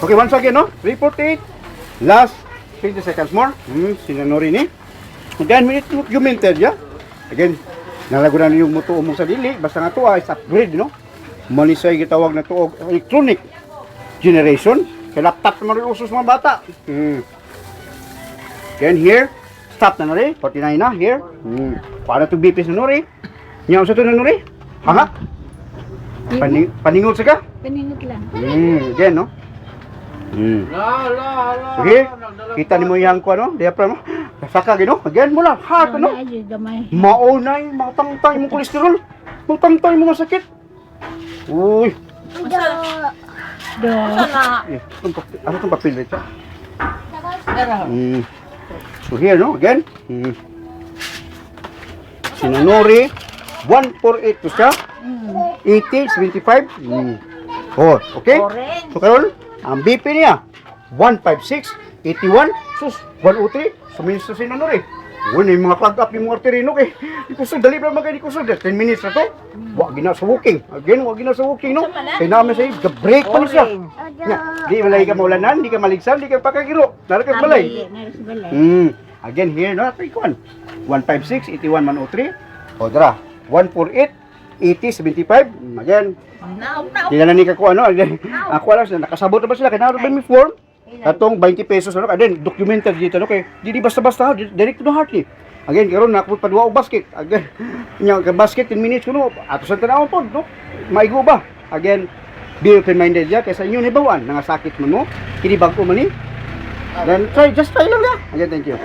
Okay, once again, no? 348. Last 20 seconds more. Sinanori ni. Again, minute documented, yeah? Again, nalagunan yung mutuo mo sa dili. Basta nga to, is upgrade, no? Manisay gitawag na to, electronic generation. Kaya laptop naman rin usos mga bata. Again, here, stop na nari. 49 na, here. Paano to BPS na nari? Ngayon sa to na nari? Hanga? Paningot sa ka? Paningot lang. Again, no? Sige, kita ni mo yung ko, ano? Diaphragm mo. Saka, gino. Again mo lang, heart, ano? Maunay, matangtay mong kolesterol. Matangtay mo masakit. Uy. Ano itong papel dito? So here, no? Again. Sinanori. 148 to siya. 80, 75. Oh, okay? So karon, ang BP niya 156, 81, sus 103. Suminis sa Sinanori. Wala yung mga clog up yung mga arterino kay ikusog dali ba magay ikusog 10 minutes na to. Wa gina sa walking. Again, wa gina sa walking, no? Kay naman say break pa ni siya. Di malay ka maulanan, di ka maligsan, di ka pakagiro. Nara ka balay. Again here, no? 156, 81, 103. O dara, 148, 80, 75. Again. Kaya na ni ka ko ano, ako lang nakasabot na ba sila kay naroon ba mi form? Atong 20 pesos ano, then documented dito no kay di basta-basta direct to the heart ni. Again, karon nakapot pa duwa og basket. Again, nya ka basket 10 minutes kuno ato sa tanawon pod no. Maigo ba? Again, be open-minded ya kaysa inyo ni bawan nangasakit man mo, kini bag-o man ni. Then try, just try lang ya. Again, thank you.